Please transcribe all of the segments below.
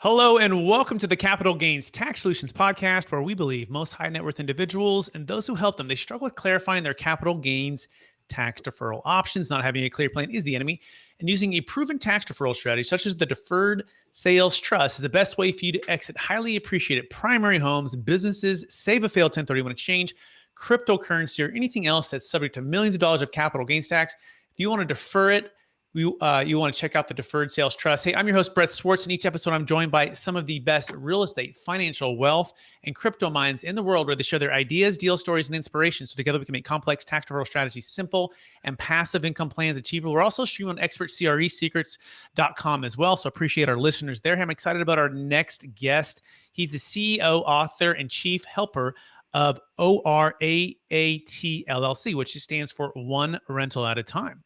Hello and welcome to the Capital Gains Tax Solutions podcast, where we believe most high net worth individuals and those who help them, they struggle with clarifying their capital gains tax deferral options. Not having a clear plan is the enemy, and using a proven tax deferral strategy such as the Deferred Sales Trust is the best way for you to exit highly appreciated primary homes, businesses, save a failed 1031 exchange, cryptocurrency, or anything else that's subject to millions of dollars of capital gains tax. If you want to defer it, you want to check out the Deferred Sales Trust. Hey, I'm your host, Brett Swarts. In each episode, I'm joined by some of the best real estate, financial, wealth, and crypto minds in the world, where they share their ideas, deal stories, and inspiration. So together we can make complex tax deferral strategies simple and passive income plans achievable. We're also streaming on expertcresecrets.com as well. So appreciate our listeners there. I'm excited about our next guest. He's the CEO, author, and chief helper of ORAAT LLC, which stands for One Rental at a Time.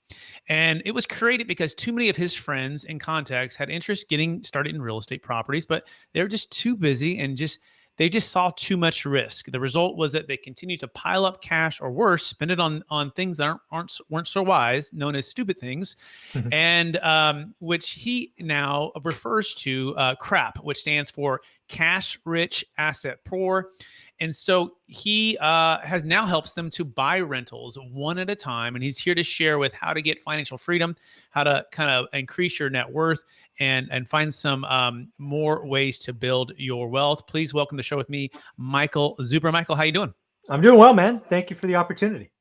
And it was created because too many of his friends and contacts had interest getting started in real estate properties, but they were just too busy and they just saw too much risk. The result was that they continued to pile up cash, or worse, spend it on things that weren't so wise, known as stupid things, and which he now refers to CRAP, which stands for cash rich, asset poor. And so he has now helps them to buy rentals one at a time. And he's here to share with how to get financial freedom, how to kind of increase your net worth, and find some more ways to build your wealth. Please welcome to the show with me, Michael Zuber. Michael, how you doing? I'm doing well, man. Thank you for the opportunity.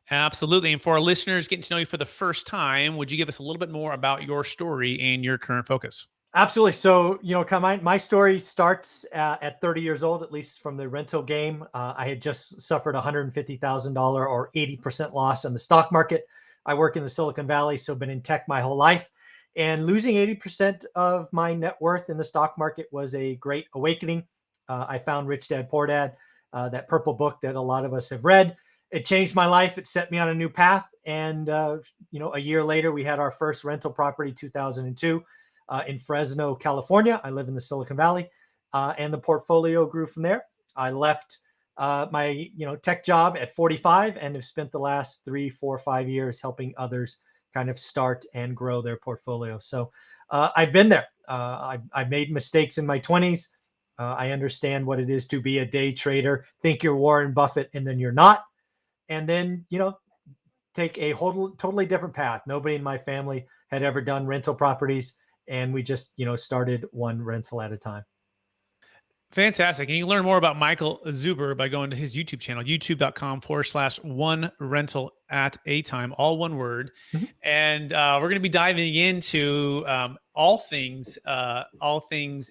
Absolutely. And for our listeners getting to know you for the first time, would you give us a little bit more about your story and your current focus? Absolutely. So, my story starts at 30 years old, at least from the rental game. I had just suffered $150,000 or 80% loss in the stock market. I work in the Silicon Valley, so been in tech my whole life. And losing 80% of my net worth in the stock market was a great awakening. I found Rich Dad, Poor Dad, that purple book that a lot of us have read. It changed my life. It set me on a new path. And, a year later, we had our first rental property, 2002. In Fresno, California. I live in the Silicon Valley, and the portfolio grew from there. I left my tech job at 45 and have spent the last 3, 4, 5 years helping others kind of start and grow their portfolio. So I've been there. I've made mistakes in my 20s. I understand what it is to be a day trader, think you're Warren Buffett, and then you're not. And then, take a totally different path. Nobody in my family had ever done rental properties. And we just, started one rental at a time. Fantastic. And you can learn more about Michael Zuber by going to his YouTube channel, youtube.com/one rental at a time, all one word. Mm-hmm. And we're going to be diving into all things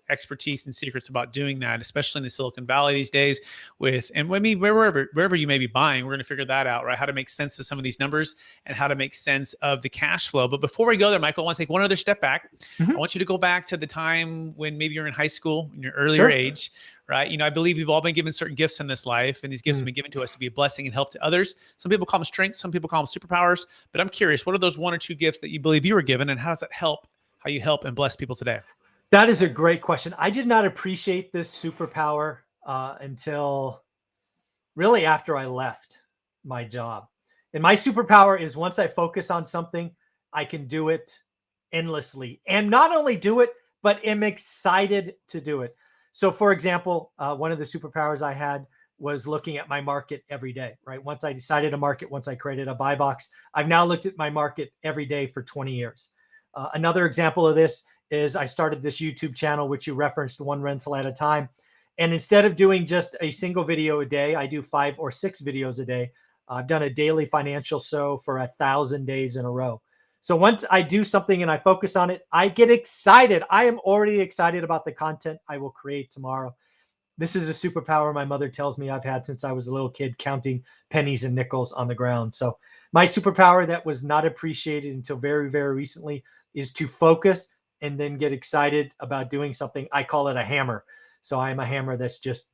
expertise and secrets about doing that, especially in the Silicon Valley these days wherever you may be buying. We're going to figure that out, right? How to make sense of some of these numbers and how to make sense of the cash flow. But before we go there, Michael, I want to take one other step back. Mm-hmm. I want you to go back to the time when maybe you're in high school, in your earlier age, right? I believe we've all been given certain gifts in this life, and these gifts have been given to us to be a blessing and help to others. Some people call them strengths, some people call them superpowers, but I'm curious, what are those 1 or 2 gifts that you believe you were given, and how does that help how you help and bless people today? That is a great question. I did not appreciate this superpower until really after I left my job. And my superpower is once I focus on something, I can do it endlessly, and not only do it, but am excited to do it. So for example, one of the superpowers I had was looking at my market every day, right? Once I decided a market, once I created a buy box, I've now looked at my market every day for 20 years. Another example of this is I started this YouTube channel, which you referenced, One Rental at a Time. And instead of doing just a single video a day, I do 5 or 6 videos a day. I've done a daily financial show for 1,000 days in a row. So once I do something and I focus on it, I get excited. I am already excited about the content I will create tomorrow. This is a superpower my mother tells me I've had since I was a little kid, counting pennies and nickels on the ground. So my superpower that was not appreciated until very, very recently is to focus and then get excited about doing something. I call it a hammer. So I'm a hammer that's just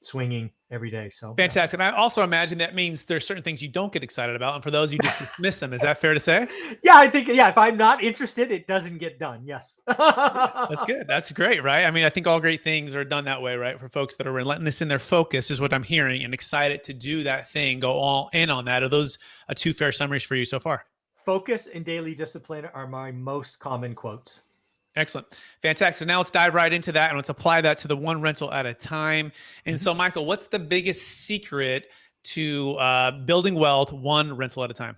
swinging every day. So fantastic. And I also imagine that means there's certain things you don't get excited about, and for those you just dismiss them. Is that fair to say? Yeah, I think, if I'm not interested, it doesn't get done. Yes. That's good. That's great, right? I mean, I think all great things are done that way, right? For folks that are relentless in their focus is what I'm hearing, and excited to do that thing, go all in on that. Are those 2 fair summaries for you so far? Focus and daily discipline are my most common quotes. Excellent. Fantastic. So now let's dive right into that and let's apply that to the one rental at a time. And so, Michael, what's the biggest secret to building wealth one rental at a time?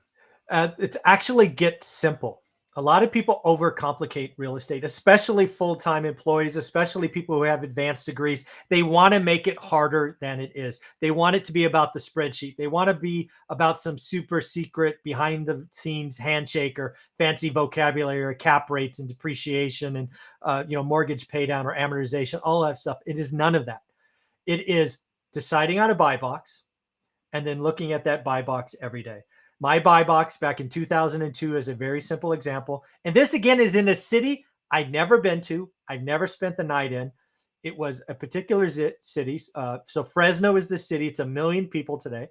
It's actually get simple. A lot of people overcomplicate real estate, especially full-time employees, especially people who have advanced degrees. They want to make it harder than it is. They want it to be about the spreadsheet. They want to be about some super secret behind the scenes handshake or fancy vocabulary or cap rates and depreciation and mortgage pay down or amortization, all that stuff. It is none of that. It is deciding on a buy box and then looking at that buy box every day. My buy box back in 2002 is a very simple example. And this, again, is in a city I'd never been to. I've never spent the night in. It was a particular city. So Fresno is the city. It's 1 million people today.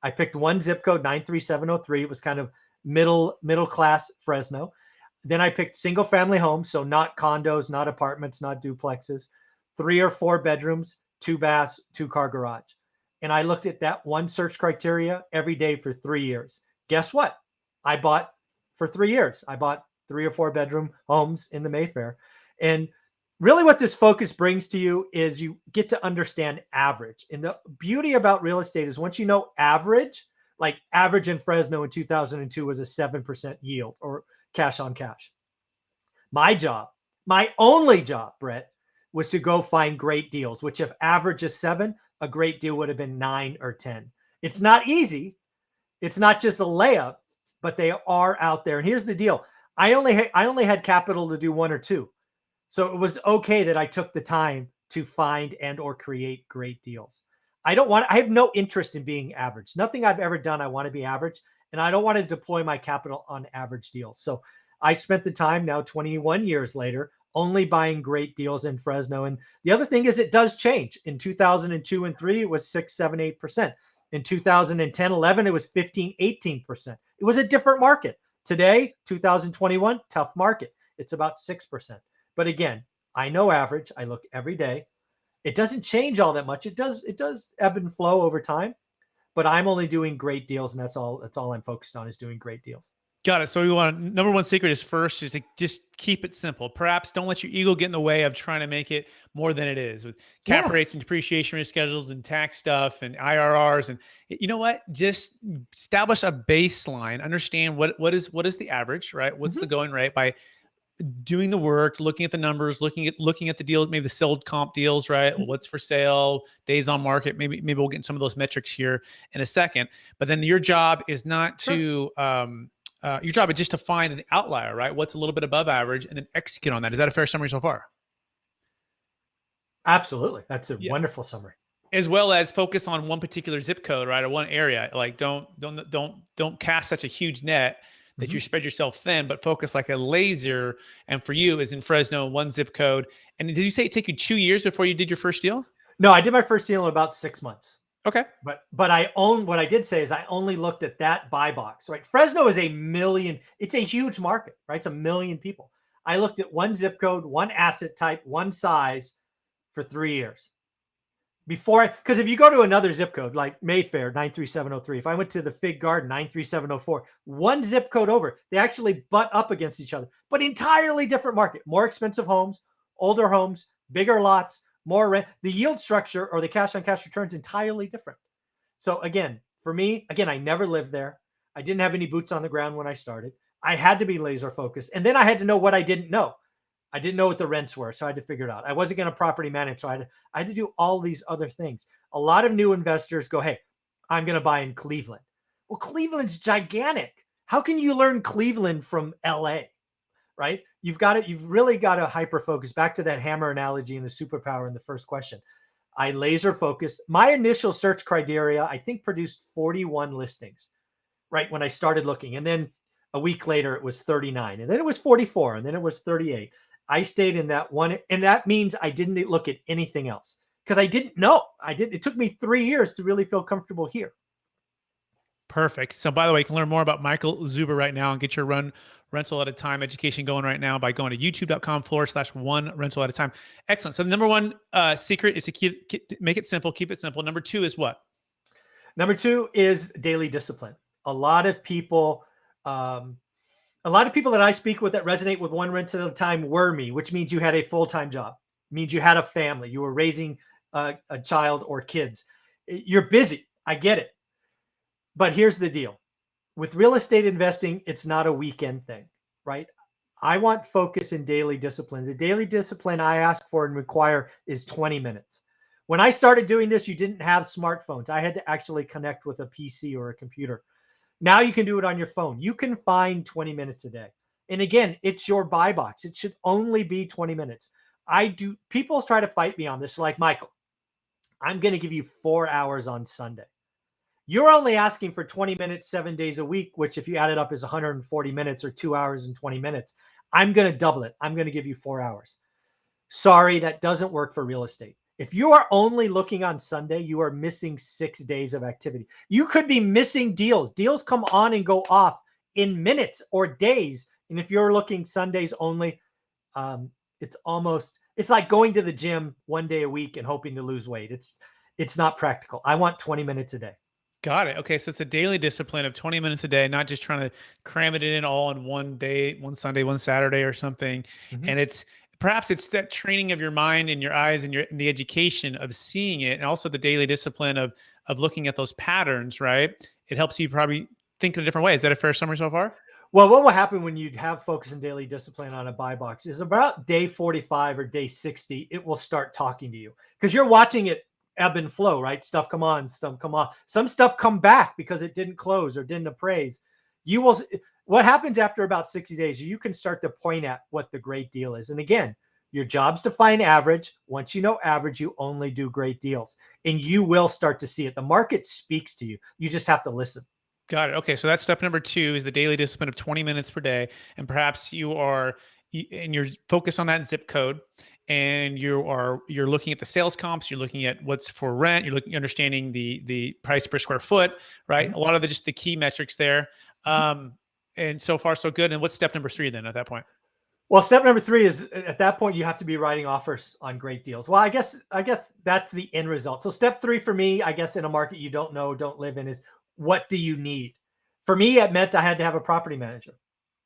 I picked one zip code, 93703. It was kind of middle class Fresno. Then I picked single family homes. So not condos, not apartments, not duplexes, 3 or 4 bedrooms, 2 baths, 2-car garage. And I looked at that one search criteria every day for 3 years. Guess what? I bought for 3 years. I bought 3 or 4 bedroom homes in the Mayfair. And really what this focus brings to you is you get to understand average. And the beauty about real estate is once you know average, like average in Fresno in 2002 was a 7% yield or cash on cash. My job, my only job, Brett, was to go find great deals, which if average is 7, a great deal would have been 9 or 10. It's not easy. It's not just a layup, but they are out there. And here's the deal. I only had capital to do 1 or 2. So it was okay that I took the time to find and or create great deals. I have no interest in being average. Nothing I've ever done, I want to be average. And I don't want to deploy my capital on average deals. So I spent the time now 21 years later only buying great deals in Fresno. And the other thing is it does change. In 2002 and 3, it was 6, 7, 8%. In 2010, 11, it was 15, 18%. It was a different market. Today, 2021, tough market. It's about 6%. But again, I know average. I look every day. It doesn't change all that much. It does ebb and flow over time, but I'm only doing great deals. And that's all I'm focused on is doing great deals. Got it. So we want number one secret is first is to just keep it simple. Perhaps don't let your ego get in the way of trying to make it more than it is with cap rates and depreciation rate schedules and tax stuff and IRRs. And you know what? Just establish a baseline. Understand what is the average, right? What's the going rate by doing the work, looking at the numbers, looking at the deal, maybe the sold comp deals, right? What's for sale, days on market. Maybe we'll get into some of those metrics here in a second. But then your job is not to your job is just to find an outlier, right? What's a little bit above average and then execute on that. Is that a fair summary so far? Absolutely. That's a wonderful summary. As well as focus on one particular zip code, right? Or one area. Like don't cast such a huge net that you spread yourself thin, but focus like a laser. And for you is in Fresno, one zip code. And did you say it took you 2 years before you did your first deal? No, I did my first deal in about 6 months. Okay. But what I did say is I only looked at that buy box, right? Fresno is 1 million. It's a huge market, right? It's 1 million people. I looked at one zip code, one asset type, one size for 3 years. Because if you go to another zip code like Mayfair 93703, if I went to the Fig Garden 93704, one zip code over, they actually butt up against each other, but entirely different market, more expensive homes, older homes, bigger lots, more rent. The yield structure or the cash on cash returns entirely different. So again, for me, I never lived there. I didn't have any boots on the ground when I started. I had to be laser focused. And then I had to know what I didn't know. I didn't know what the rents were, so I had to figure it out. I wasn't going to property manage, so I had to do all these other things. A lot of new investors go, hey, I'm going to buy in Cleveland. Well, Cleveland's gigantic. How can you learn Cleveland from LA, right? You've really got to hyper focus. Back to that hammer analogy and the superpower in the first question. I laser focused. My initial search criteria, I think, produced 41 listings, right? When I started looking. And then a week later, it was 39. And then it was 44. And then it was 38. I stayed in that one. And that means I didn't look at anything else because I didn't know. It took me 3 years to really feel comfortable here. Perfect. So by the way, you can learn more about Michael Zuber right now and get your rental at a time education going right now by going to youtube.com/one rental at a time. Excellent. So the number one secret is to make it simple, keep it simple. Number 2 is what? Number 2 is daily discipline. A lot of people A lot of people that I speak with that resonate with one rent at a time were me, which means you had a full-time job, means you had a family, you were raising a child or kids. You're busy. I get it. But here's the deal. With real estate investing, it's not a weekend thing, right? I want focus and daily discipline. The daily discipline I ask for and require is 20 minutes. When I started doing this, you didn't have smartphones. I had to actually connect with a PC or a computer. Now you can do it on your phone. You can find 20 minutes a day. And again, it's your buy box. It should only be 20 minutes. People try to fight me on this. Like, Michael, I'm going to give you 4 hours on Sunday. You're only asking for 20 minutes, 7 days a week, which if you add it up is 140 minutes or 2 hours and 20 minutes. I'm going to double it. I'm going to give you 4 hours. Sorry, that doesn't work for real estate. If you are only looking on Sunday, you are missing 6 days of activity. You could be missing deals. Deals come on and go off in minutes or days. And if you're looking Sundays only, it's like going to the gym 1 day a week and hoping to lose weight. It's not practical. I want 20 minutes a day. Got it. Okay. So it's a daily discipline of 20 minutes a day, not just trying to cram it in all in one day, one Sunday, one Saturday or something. Mhm. And perhaps it's that training of your mind and your eyes and the education of seeing it. And also the daily discipline of looking at those patterns, right? It helps you probably think in a different way. Is that a fair summary so far? Well, what will happen when you have focus and daily discipline on a buy box is about day 45 or day 60, it will start talking to you because you're watching it ebb and flow, right? Stuff come on, stuff come off. Some stuff come back because it didn't close or didn't appraise. What happens after about 60 days, you can start to point at what the great deal is. And again, your job's to find average. Once you know average, you only do great deals and you will start to see it. The market speaks to you. You just have to listen. Got it. Okay. So that's step number 2 is the daily discipline of 20 minutes per day. And perhaps you're focused on that zip code and you're looking at the sales comps, you're looking at what's for rent, understanding the price per square foot, right? Mhm. A lot of just the key metrics there. And so far so good. And what's step number 3 then at that point? Well, step number 3 is at that point, you have to be writing offers on great deals. Well, I guess that's the end result. So step 3 for me, I guess in a market you don't know, don't live in is what do you need? For me, it meant I had to have a property manager.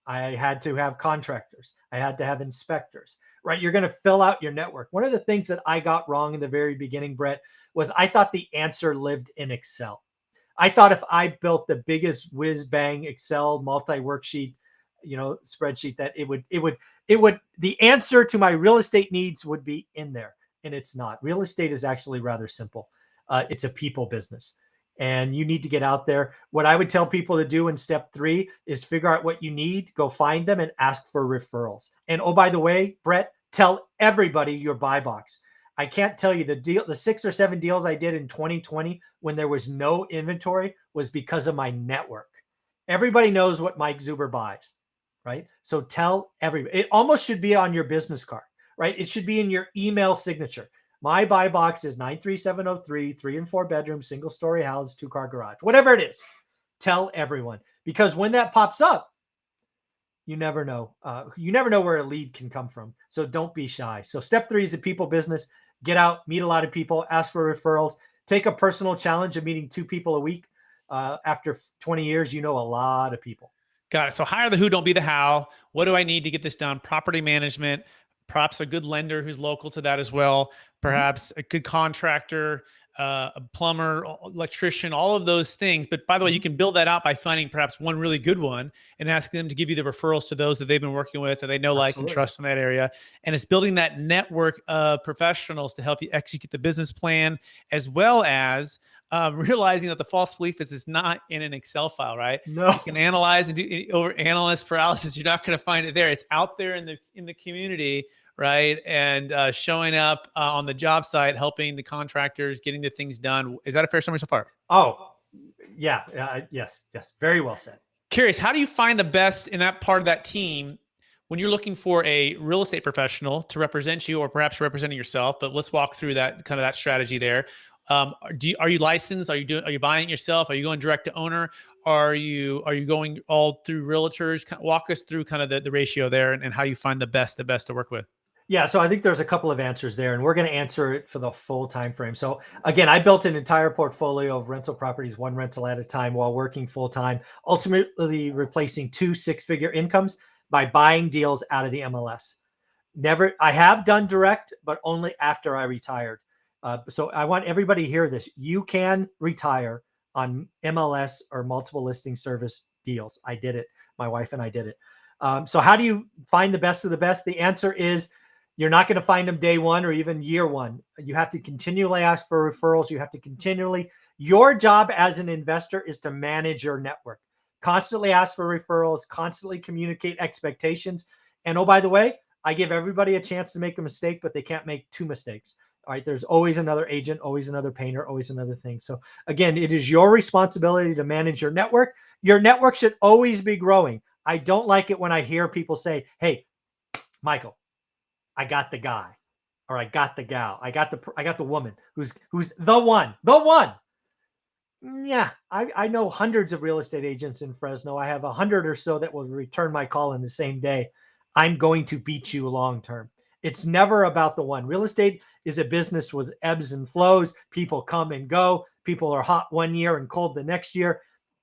I had to have contractors. I had to have inspectors, right? You're going to fill out your network. One of the things that I got wrong in the very beginning, Brett, was I thought the answer lived in Excel. I thought if I built the biggest whiz bang Excel multi-worksheet, spreadsheet, that the answer to my real estate needs would be in there. And it's not. Real estate is actually rather simple. It's a people business. And you need to get out there. What I would tell people to do in step 3 is figure out what you need, go find them and ask for referrals. And oh, by the way, Brett, tell everybody your buy box. I can't tell you the 6 or 7 deals I did in 2020 when there was no inventory was because of my network. Everybody knows what Mike Zuber buys, right? So tell everybody. It almost should be on your business card, right? It should be in your email signature. My buy box is 93703, 3 and 4 bedroom, single story house, 2-car garage, whatever it is. Tell everyone, because when that pops up, you never know. You never know where a lead can come from. So don't be shy. So step 3 is a people business. Get out, meet a lot of people, ask for referrals, take a personal challenge of meeting 2 people a week. After 20 years, you know a lot of people. Got it. So hire the who, don't be the how. What do I need to get this done? Property management, perhaps a good lender who's local to that as well, perhaps a good contractor, a plumber, electrician, all of those things. But by the way, you can build that out by finding perhaps one really good one and asking them to give you the referrals to those that they've been working with and they know, like, and trust in that area. And it's building that network of professionals to help you execute the business plan, as well as realizing that the false belief is it's not in an Excel file, right? No. You can analyze and do over analyst paralysis. You're not going to find it there. It's out there in the community, right? And showing up on the job site, helping the contractors, getting the things done. Is that a fair summary so far? Oh, yeah. Yes. Very well said. Curious, how do you find the best in that part of that team when you're looking for a real estate professional to represent you, or perhaps representing yourself? But let's walk through that strategy there. Are you licensed? Are you buying it yourself? Are you going direct to owner? Are you going all through realtors? Walk us through kind of the ratio there and how you find the best to work with. Yeah, so I think there's a couple of answers there, and we're going to answer it for the full time frame. So again, I built an entire portfolio of rental properties, one rental at a time, while working full time, ultimately replacing 2 6-figure incomes by buying deals out of the MLS. Never, I have done direct, but only after I retired. So I want everybody to hear this. You can retire on MLS or multiple listing service deals. I did it. My wife and I did it. So how do you find the best of the best? The answer is you're not going to find them day one or even year one. You have to continually ask for referrals. You have to continually, your job as an investor is to manage your network. Constantly ask for referrals, constantly communicate expectations. And oh, by the way, I give everybody a chance to make a mistake, but they can't make 2 mistakes. All right. There's always another agent, always another painter, always another thing. So again, it is your responsibility to manage your network. Your network should always be growing. I don't like it when I hear people say, hey, Michael, I got the guy, or I got the gal. I got the woman who's the one. Yeah, I know hundreds of real estate agents in Fresno. I have 100 or so that will return my call in the same day. I'm going to beat you long term. It's never about the one. Real estate is a business with ebbs and flows. People come and go. People are hot one year and cold the next year.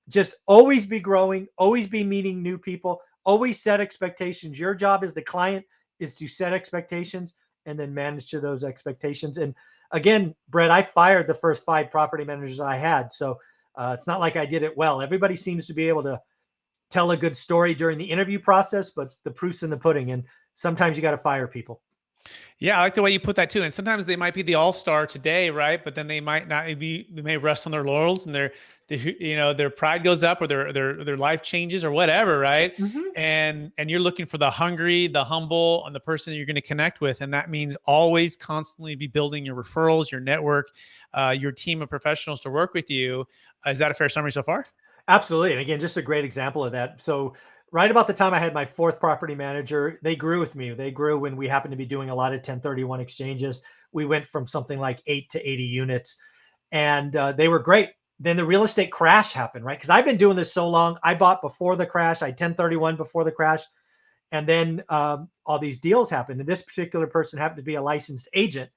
Just always be growing, always be meeting new people, always set expectations. Your job as the client is to set expectations and then manage to those expectations. And again, Brett, I fired the first 5 property managers I had. So it's not like I did it well. Everybody seems to be able to tell a good story during the interview process, but the proof's in the pudding. And sometimes you got to fire people. Yeah, I like the way you put that too. And sometimes they might be the all-star today, right? But then they might not be. They may rest on their laurels, and their pride goes up, or their life changes, or whatever, right? Mm-hmm. And you're looking for the hungry, the humble, and the person that you're going to connect with, and that means always constantly be building your referrals, your network, your team of professionals to work with you. Is that a fair summary so far? Absolutely. And again, just a great example of that. So right about the time I had my 4th property manager, they grew with me. They grew when we happened to be doing a lot of 1031 exchanges. We went from something like 8 to 80 units, and they were great. Then the real estate crash happened, right? Because I've been doing this so long. I bought before the crash. I 1031 before the crash. And then all these deals happened. And this particular person happened to be a licensed agent.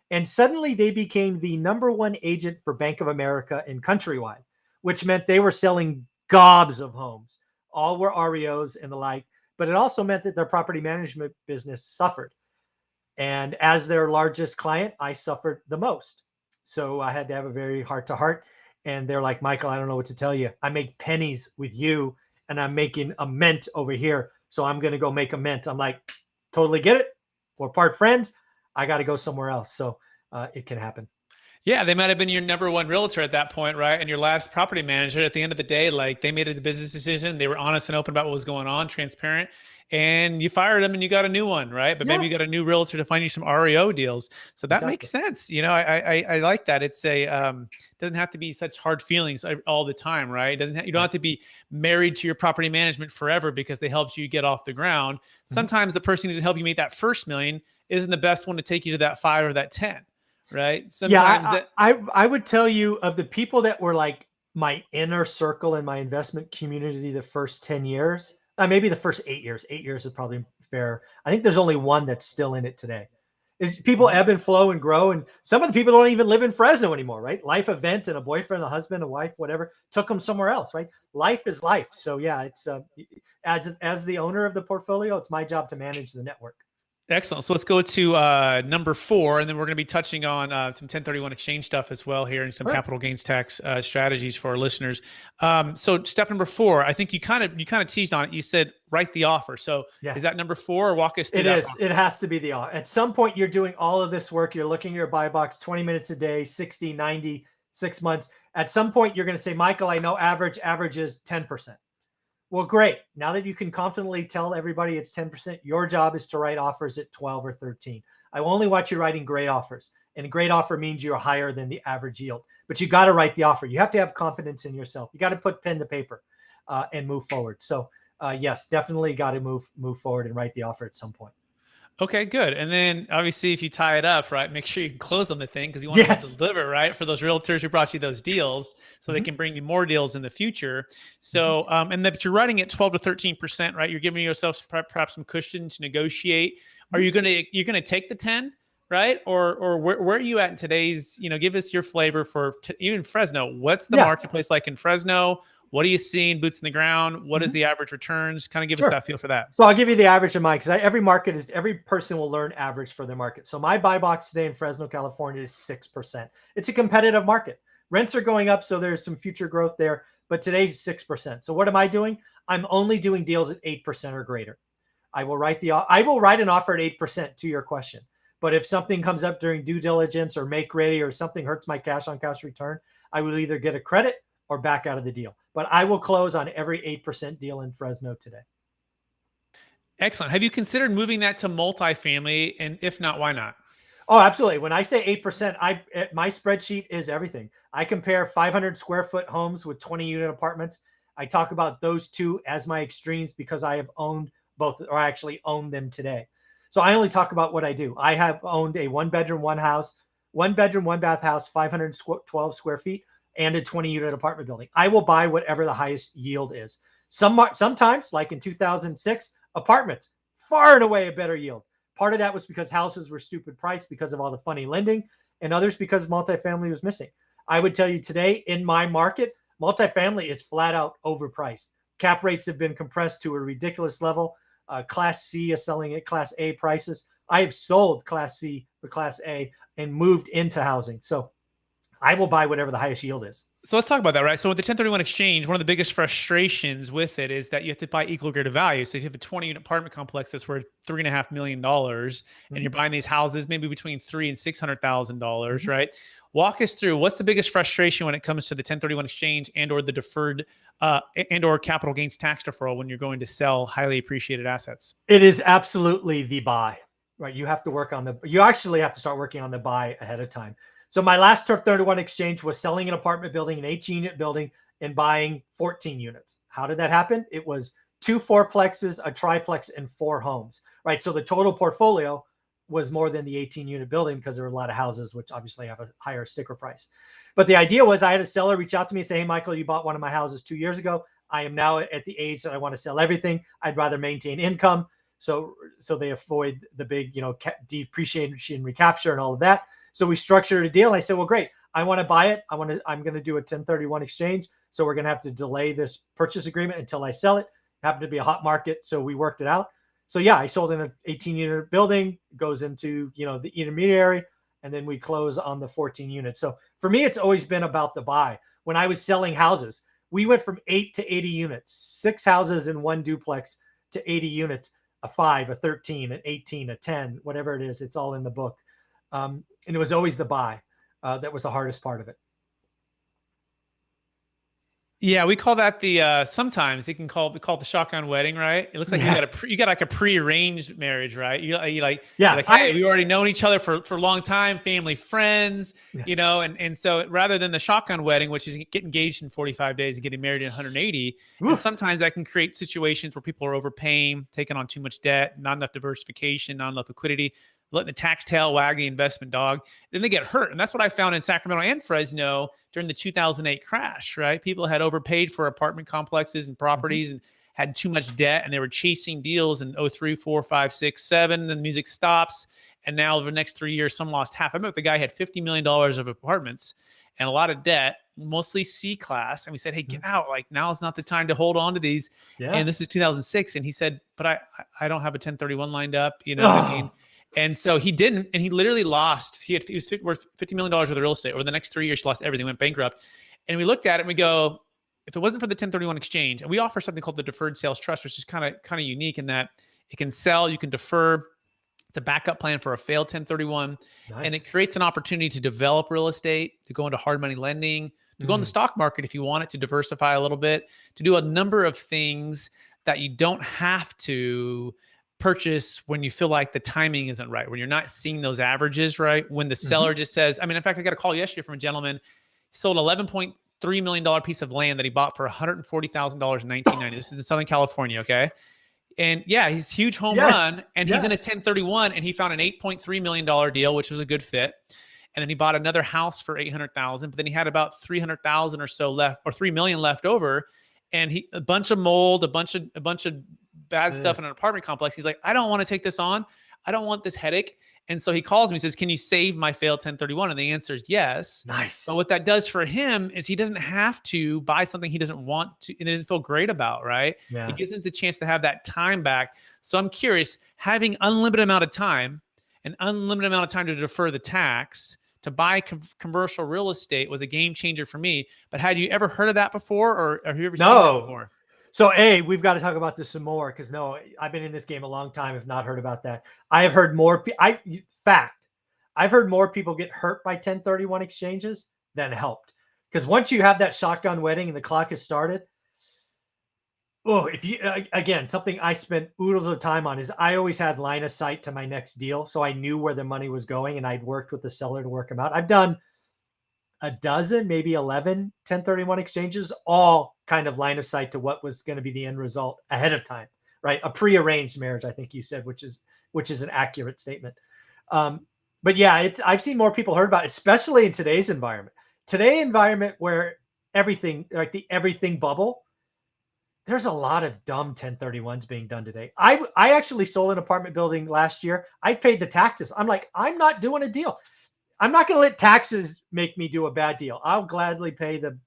And suddenly they became the #1 agent for Bank of America and Countrywide, which meant they were selling gobs of homes. All were REOs and the like. But it also meant that their property management business suffered. And as their largest client, I suffered the most. So I had to have a very heart-to-heart. And they're like, Michael, I don't know what to tell you. I make pennies with you, and I'm making a mint over here. So I'm going to go make a mint. I'm like, totally get it. We're part friends. I got to go somewhere else. So it can happen. Yeah, they might have been your #1 realtor at that point, right? And your last property manager. At the end of the day, like, they made a business decision. They were honest and open about what was going on, transparent, and you fired them and you got a new one, right? But maybe you got a new realtor to find you some REO deals. So that makes sense. I like that. It's doesn't have to be such hard feelings all the time, right? You don't have to be married to your property management forever because they helped you get off the ground. Mm-hmm. Sometimes the person who's help you make that first million isn't the best one to take you to that 5 or that 10. Right. Sometimes I would tell you, of the people that were like my inner circle in my investment community the first 10 years, maybe the first 8 years. 8 years is probably fair. I think there's only one that's still in it today. People ebb and flow and grow. And some of the people don't even live in Fresno anymore, right? Life event and a boyfriend, a husband, a wife, whatever, took them somewhere else, right? Life is life. So yeah, it's as the owner of the portfolio, it's my job to manage the network. Excellent. So let's go to number 4, and then we're going to be touching on some 1031 exchange stuff as well here, and some capital gains tax strategies for our listeners. So step number 4, I think you kind of teased on it. You said write the offer. So is that number 4, or walk us through that? It has to be the offer. At some point, you're doing all of this work. You're looking at your buy box 20 minutes a day, 60, 90, 6 months. At some point, you're going to say, Michael, I know average is 10%. Well, great. Now that you can confidently tell everybody it's 10%, your job is to write offers at 12 or 13. I only want you writing great offers. And a great offer means you're higher than the average yield. But you got to write the offer. You have to have confidence in yourself. You got to put pen to paper and move forward. So yes, definitely got to move forward and write the offer at some point. Okay, good. And then obviously, if you tie it up, right, make sure you can close on the thing because you want them to Yes. deliver, right, for those realtors who brought you those deals, so they Mhm, can bring you more deals in the future. mhm, So, and that you're writing at 12 to 13%, right? You're giving yourself perhaps some cushion to negotiate. Are mhm. you're gonna take the 10, right? Or where are you at in today's? Give us your flavor for even Fresno. What's the Yeah. marketplace like in Fresno? What are you seeing? Boots in the ground. What is Mhm. the average returns? Kind of give us Sure. that feel for that. So I'll give you the average of mine because every person will learn average for their market. So my buy box today in Fresno, California is 6%. It's a competitive market. Rents are going up, so there's some future growth there, but today's 6%. So what am I doing? I'm only doing deals at 8% or greater. I will write an offer at 8% to your question. But if something comes up during due diligence or make ready or something hurts my cash on cash return, I will either get a credit or back out of the deal. But I will close on every 8% deal in Fresno today. Excellent. Have you considered moving that to multifamily? And if not, why not? Oh, absolutely. When I say 8%, my spreadsheet is everything. I compare 500 square foot homes with 20 unit apartments. I talk about those two as my extremes because I have owned both, or I actually own them today. So I only talk about what I do. I have owned a one bedroom, one bedroom, one bath house, 512 square feet, and a 20 unit apartment building. I will buy whatever the highest yield is. Sometimes, like in 2006, apartments, far and away a better yield. Part of that was because houses were stupid priced because of all the funny lending, and others because multifamily was missing. I would tell you today in my market, multifamily is flat out overpriced. Cap rates have been compressed to a ridiculous level. Class C is selling at Class A prices. I have sold Class C for Class A and moved into housing. So I will buy whatever the highest yield is. So let's talk about that, right? So with the 1031 exchange, one of the biggest frustrations with it is that you have to buy equal greater value. So if you have a 20-unit apartment complex that's worth $3.5 million, and Mhm, you're buying these houses maybe between $300,000 and $600,000, mhm. right? Walk us through what's the biggest frustration when it comes to the 1031 exchange and/or the deferred and/or capital gains tax deferral when you're going to sell highly appreciated assets. It is absolutely the buy, right? You actually have to start working on the buy ahead of time. So my last 31 exchange was selling an apartment building, an 18-unit building, and buying 14 units. How did that happen? It was two fourplexes, a triplex, and four homes, right? So the total portfolio was more than the 18-unit building because there were a lot of houses, which obviously have a higher sticker price. But the idea was I had a seller reach out to me and say, hey, Michael, you bought one of my houses 2 years ago. I am now at the age that I want to sell everything. I'd rather maintain income. So they avoid the big, depreciation, recapture, and all of that. So we structured a deal. And I said, well, great. I want to buy it. I'm going to do a 1031 exchange. So we're going to have to delay this purchase agreement until I sell it. Happened to be a hot market, so we worked it out. So yeah, I sold in an 18-unit building, goes into the intermediary, and then we close on the 14 units. So for me, it's always been about the buy. When I was selling houses, we went from 8 to 80 units, 6 houses in one duplex to 80 units, a 5, a 13, an 18, a 10, whatever it is. It's all in the book. And it was always the buy that was the hardest part of it. Yeah, we call that the sometimes we call it the shotgun wedding, right? It looks like Yeah. you got like a pre-arranged marriage, right? You're Yeah. like, hey, we already known each other for a long time, family, friends, Yeah. and so rather than the shotgun wedding, which is get engaged in 45 days and getting married in 180, and Oof. sometimes that can create situations where people are overpaying, taking on too much debt, not enough diversification, not enough liquidity, letting the tax tail wag the investment dog. Then they get hurt. And that's what I found in Sacramento and Fresno during the 2008 crash, right? People had overpaid for apartment complexes and Mhm. properties and had too much debt, and they were chasing deals in 03, 4, 5, 6, 7. And the music stops. And now over the next 3 years, some lost half. I remember the guy had $50 million of apartments and a lot of debt, mostly C class. And we said, hey, get Mhm. out. Like, now is not the time to hold on to these. Yeah. And this is 2006. And he said, but I don't have a 1031 lined up. You know what I mean? Oh. And so he didn't, and he literally lost. He was worth $50 million worth of real estate. Over the next 3 years, he lost everything, went bankrupt. And we looked at it and we go, if it wasn't for the 1031 exchange, and we offer something called the Deferred Sales Trust, which is kind of unique in that it can sell, you can defer. It's a backup plan for a failed 1031, and Nice. it creates an opportunity to develop real estate, to go into hard money lending, to go in the Mm. stock market if you want it, to diversify a little bit, to do a number of things that you don't have to purchase when you feel like the timing isn't right, when you're not seeing those averages right, when the Mhm. seller just says, I mean, in fact, I got a call yesterday from a gentleman. He sold an $11.3 million piece of land that he bought for $140,000 in 1990. This is in Southern California, okay? And yeah, he's huge home Yes. run, and he's in Yes. his 1031, and he found an $8.3 million deal, which was a good fit. And then he bought another house for 800,000, but then he had about 300,000 or so left, or 3 million left over. And a bunch of mold, a bunch of bad stuff in an apartment complex. He's like, I don't want to take this on. I don't want this headache. And so he calls me and says, can you save my failed 1031? And the answer is yes. Nice. But what that does for him is he doesn't have to buy something he doesn't want to and doesn't feel great about, right? Yeah. It gives him the chance to have that time back. So I'm curious, having unlimited amount of time, an unlimited amount of time to defer the tax to buy commercial real estate was a game changer for me. But had you ever heard of that before, or have you ever seen that before? So we've got to talk about this some more, because I've been in this game a long time. Have not heard about that. I have heard more. I've heard more people get hurt by 1031 exchanges than helped. Because once you have that shotgun wedding and the clock has started, if you again, something I spent oodles of time on is I always had line of sight to my next deal, so I knew where the money was going, and I'd worked with the seller to work them out. I've done a dozen, maybe 11 1031 exchanges, all kind of line of sight to what was going to be the end result ahead of time, right? A prearranged marriage, I think you said, which is an accurate statement. But yeah, I've seen more people heard about it, especially in today's environment. Where everything, like the everything bubble, there's a lot of dumb 1031s being done today. I actually sold an apartment building last year. I paid the taxes. I'm like, I'm not doing a deal. I'm not going to let taxes make me do a bad deal. I'll gladly pay the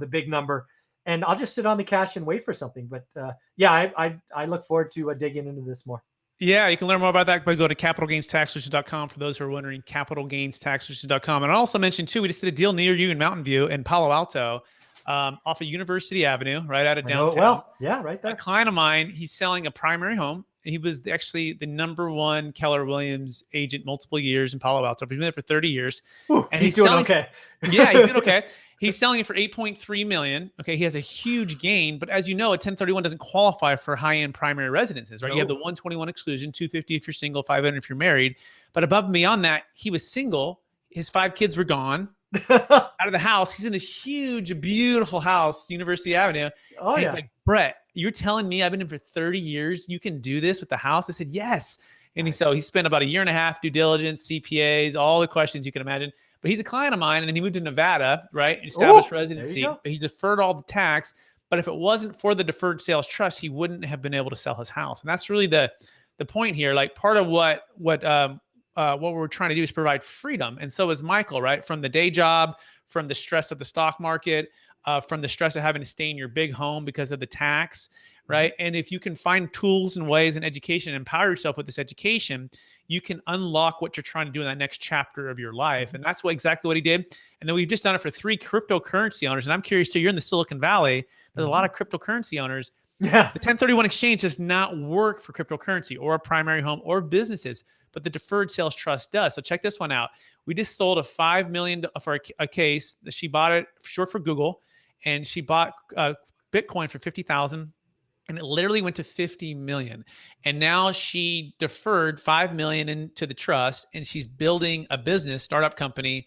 big number, and I'll just sit on the cash and wait for something. But yeah, I look forward to digging into this more. Yeah, you can learn more about that by go to capitalgainstaxsolutions.com for those who are wondering, capitalgainstaxsolutions.com. And I also mentioned too, we just did a deal near you in Mountain View in Palo Alto, off of University Avenue, right out of downtown. Well, yeah, right there. A client of mine, he's selling a primary home. He was actually the #1 Keller Williams agent multiple years in Palo Alto. He's been there for 30 years. Ooh, and he's doing okay. Yeah, he's doing okay. He's selling it for $8.3 million. Okay, he has a huge gain, but as you know, a 1031 doesn't qualify for high-end primary residences, right? No. You have the 121 exclusion, 250 if you're single, 500 if you're married. But above and beyond that, he was single. His 5 kids were gone out of the house. He's in this huge, beautiful house, University Avenue. Oh, and yeah. He's like, Brett, you're telling me I've been in for 30 years. You can do this with the house? I said, yes. And Nice. he spent about a year and a half, due diligence, CPAs, all the questions you can imagine. But he's a client of mine, and then he moved to Nevada, right? Established residency. But he deferred all the tax. But if it wasn't for the Deferred Sales Trust, he wouldn't have been able to sell his house. And that's really the point here. Like, part of what we're trying to do is provide freedom. And so is Michael, right? From the day job, from the stress of the stock market, from the stress of having to stay in your big home because of the tax, right? And if you can find tools and ways and education and empower yourself with this education, you can unlock what you're trying to do in that next chapter of your life. And that's exactly what he did. And then we've just done it for 3 cryptocurrency owners. And I'm curious, so you're in the Silicon Valley, there's a lot of cryptocurrency owners. Yeah. The 1031 exchange does not work for cryptocurrency or a primary home or businesses, but the Deferred Sales Trust does. So check this one out. We just sold a $5 million for a case. She bought it short for Google, and she bought Bitcoin for 50,000. And it literally went to 50 million. And now she deferred 5 million into the trust, and she's building a business startup company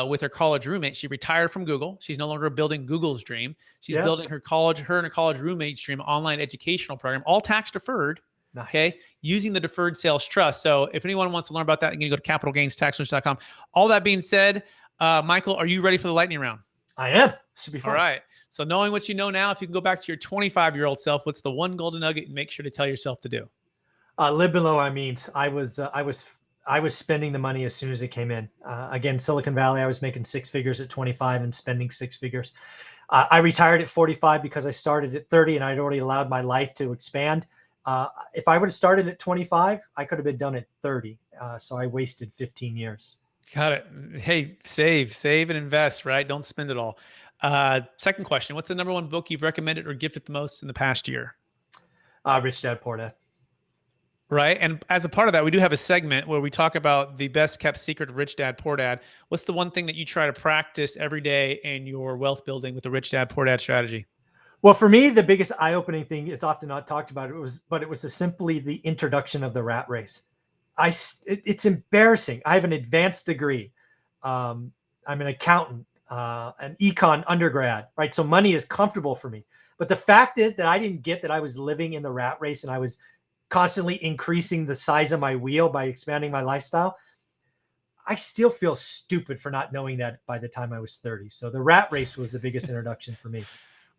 with her college roommate. She retired from Google. She's no longer building Google's dream. She's building her and her college roommate's dream online educational program, all tax deferred. Nice. Okay. Using the Deferred Sales Trust. So if anyone wants to learn about that, you can go to capitalgainstaxsolutions.com. All that being said, Michael, are you ready for the lightning round? I am. Should be fun. All right. So knowing what you know now, if you can go back to your 25-year-old self, what's the one golden nugget you make sure to tell yourself to do? Live below our means. I was spending the money as soon as it came in. Again, Silicon Valley, I was making 6 figures at 25 and spending 6 figures. I retired at 45 because I started at 30 and I'd already allowed my life to expand. If I would have started at 25, I could have been done at 30. So I wasted 15 years. Got it. Hey, save and invest, right? Don't spend it all. Second question, what's the #1 book you've recommended or gifted the most in the past year? Rich Dad, Poor Dad. Right. And as a part of that, we do have a segment where we talk about the best kept secret of Rich Dad, Poor Dad. What's the one thing that you try to practice every day in your wealth building with the Rich Dad, Poor Dad strategy? Well, for me, the biggest eye-opening thing is often not talked about. It was simply the introduction of the rat race. It's embarrassing. I have an advanced degree. I'm an accountant, an econ undergrad, right? So money is comfortable for me. But the fact is that I didn't get that I was living in the rat race and I was constantly increasing the size of my wheel by expanding my lifestyle. I still feel stupid for not knowing that by the time I was 30. So the rat race was the biggest introduction for me.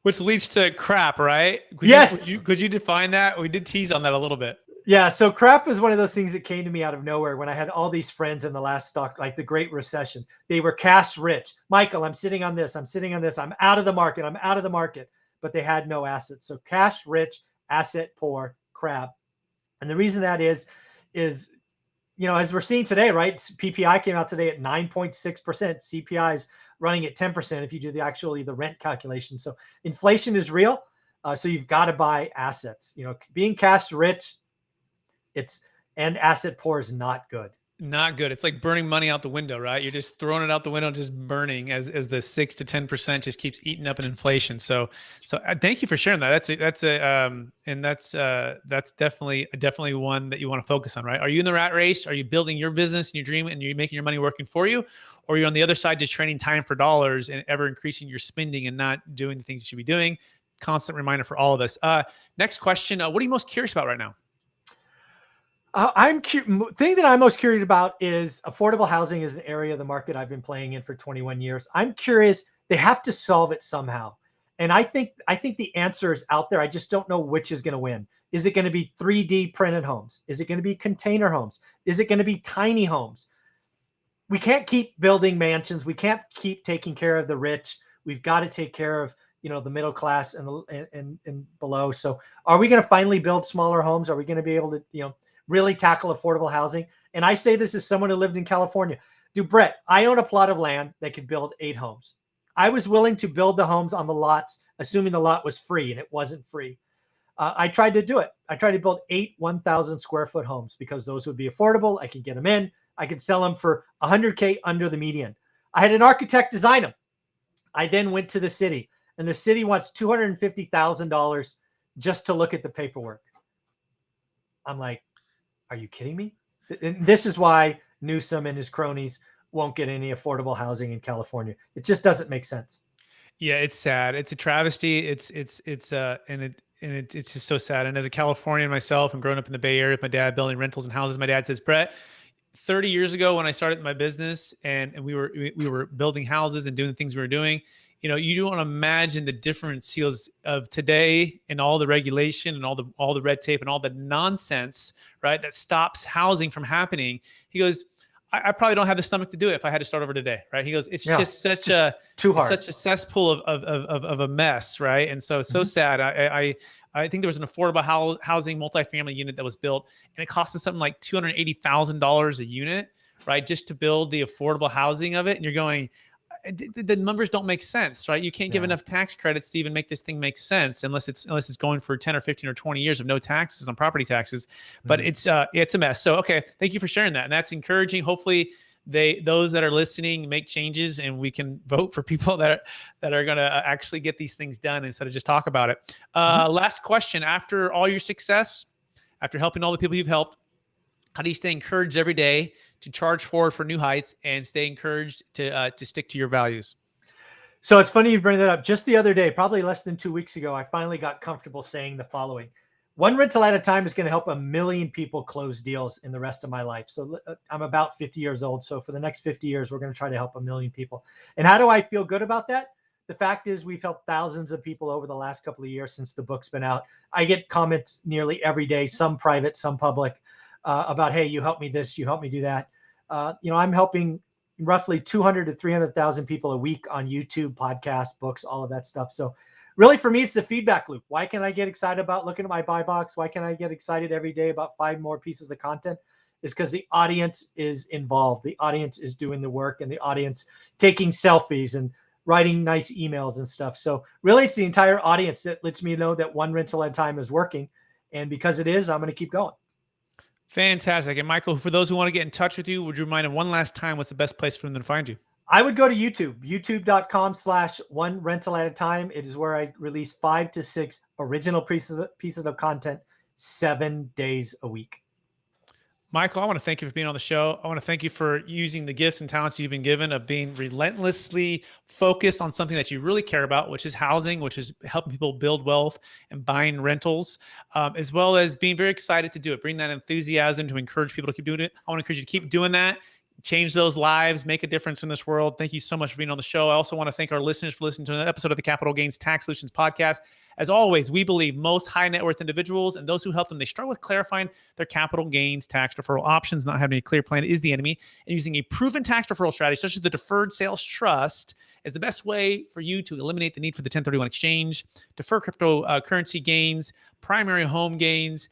Which leads to crap, right? Yes. Could you define that? We did tease on that a little bit. Yeah. So crap was one of those things that came to me out of nowhere when I had all these friends in the last stock, like the Great Recession. They were cash rich. Michael, I'm sitting on this. I'm sitting on this. I'm out of the market. I'm out of the market. But they had no assets. So cash rich, asset poor, crap. And the reason that is, as we're seeing today, right? PPI came out today at 9.6%. CPI is running at 10% if you do the rent calculation. So inflation is real. So you've got to buy assets. Being cash rich, and asset poor is not good. Not good. It's like burning money out the window, right? You're just throwing it out the window, just burning as the 6 to 10% just keeps eating up in inflation. So thank you for sharing that. That's definitely one that you want to focus on, right? Are you in the rat race? Are you building your business and your dream and you're making your money working for you? Or you're on the other side, just trading time for dollars and ever increasing your spending and not doing the things you should be doing? Constant reminder for all of us. Next question. What are you most curious about right now? Thing that I'm most curious about is affordable housing is an area of the market I've been playing in for 21 years. I'm curious. They have to solve it somehow. And I think the answer is out there. I just don't know which is going to win. Is it going to be 3D printed homes? Is it going to be container homes? Is it going to be tiny homes? We can't keep building mansions. We can't keep taking care of the rich. We've got to take care of, the middle class and below. So are we going to finally build smaller homes? Are we going to be able to, really tackle affordable housing? And I say this as someone who lived in California. Brett, I own a plot of land that could build 8 homes. I was willing to build the homes on the lots, assuming the lot was free, and it wasn't free. I tried to do it. I tried to build 8 1,000 square foot homes because those would be affordable. I could get them in. I could sell them for $100K under the median. I had an architect design them. I then went to the city, and the city wants $250,000 just to look at the paperwork. I'm like, are you kidding me? And this is why Newsom and his cronies won't get any affordable housing in California. It just doesn't make sense. Yeah, it's sad. It's a travesty. It's just so sad. And as a Californian myself and growing up in the Bay Area with my dad building rentals and houses, my dad says, Brett, 30 years ago when I started my business and we were building houses and doing the things we were doing, you don't imagine the difference of today and all the regulation and all the red tape and all the nonsense, right, that stops housing from happening. He goes, I probably don't have the stomach to do it if I had to start over today, right? He goes, it's just such a cesspool of a mess, right? And so it's so sad. I think there was an affordable housing multifamily unit that was built, and it cost us something like $280,000 a unit, right, just to build the affordable housing of it. And you're going, the numbers don't make sense, right? You can't give enough tax credits to even make this thing make sense unless it's going for 10 or 15 or 20 years of no taxes on property taxes. But it's a mess. So, okay. Thank you for sharing that. And that's encouraging. Hopefully those that are listening make changes and we can vote for people that are going to actually get these things done instead of just talk about it. Last question. After all your success, after helping all the people you've helped, how do you stay encouraged every day to charge forward for new heights and stay encouraged to stick to your values? So it's funny you bring that up. Just the other day, probably less than 2 weeks ago, I finally got comfortable saying the following: one rental at a time is going to help 1 million people close deals in the rest of my life. So I'm about 50 years old. So for the next 50 years, we're going to try to help 1 million people. And how do I feel good about that? The fact is we've helped thousands of people over the last couple of years since the book's been out. I get comments nearly every day, some private, some public, about, hey, you helped me this, you helped me do that. I'm helping roughly 200 to 300,000 people a week on YouTube, podcasts, books, all of that stuff. So really for me, it's the feedback loop. Why can I get excited about looking at my buy box? Why can I get excited every day about 5 more pieces of content? It's because the audience is involved. The audience is doing the work, and the audience taking selfies and writing nice emails and stuff. So really it's the entire audience that lets me know that one rental at a time is working. And because it is, I'm going to keep going. Fantastic. And Michael, for those who want to get in touch with you, would you remind them one last time what's the best place for them to find you? I would go to YouTube, youtube.com/one rental at a time. It is where I release 5 to 6 original pieces of content 7 days a week. Michael, I want to thank you for being on the show. I want to thank you for using the gifts and talents you've been given of being relentlessly focused on something that you really care about, which is housing, which is helping people build wealth and buying rentals, as well as being very excited to do it. Bring that enthusiasm to encourage people to keep doing it. I want to encourage you to keep doing that. Change those lives, make a difference in this world. Thank you so much for being on the show. I also want to thank our listeners for listening to an episode of the Capital Gains Tax Solutions podcast. As always, we believe most high net worth individuals and those who help them, they struggle with clarifying their capital gains tax deferral options. Not having a clear plan is the enemy. And using a proven tax deferral strategy, such as the Deferred Sales Trust, is the best way for you to eliminate the need for the 1031 exchange, defer cryptocurrency gains, primary home gains,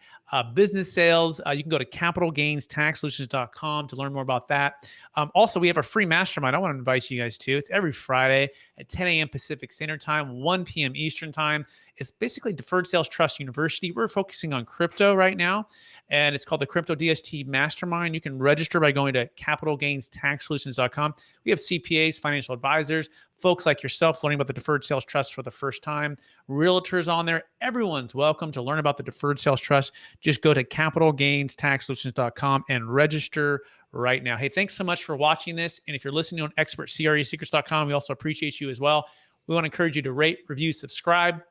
business sales. You can go to capitalgainstaxsolutions.com to learn more about that. Also, we have our free mastermind I want to invite you guys to. It's every Friday at 10 a.m. Pacific Standard Time, 1 p.m. Eastern Time. It's basically Deferred Sales Trust University. We're focusing on crypto right now, and it's called the Crypto DST Mastermind. You can register by going to capitalgainstaxsolutions.com. We have CPAs, financial advisors, folks like yourself learning about the Deferred Sales Trust for the first time, realtors on there. Everyone's welcome to learn about the Deferred Sales Trust. Just go to capitalgainstaxsolutions.com and register right now. Hey, thanks so much for watching this. And if you're listening on expertcresecrets.com, we also appreciate you as well. We want to encourage you to rate, review, subscribe.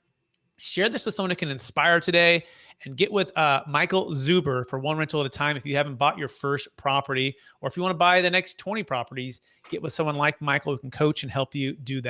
Share this with someone who can inspire today, and get with Michael Zuber for one rental at a time. If you haven't bought your first property, or if you want to buy the next 20 properties, get with someone like Michael who can coach and help you do that.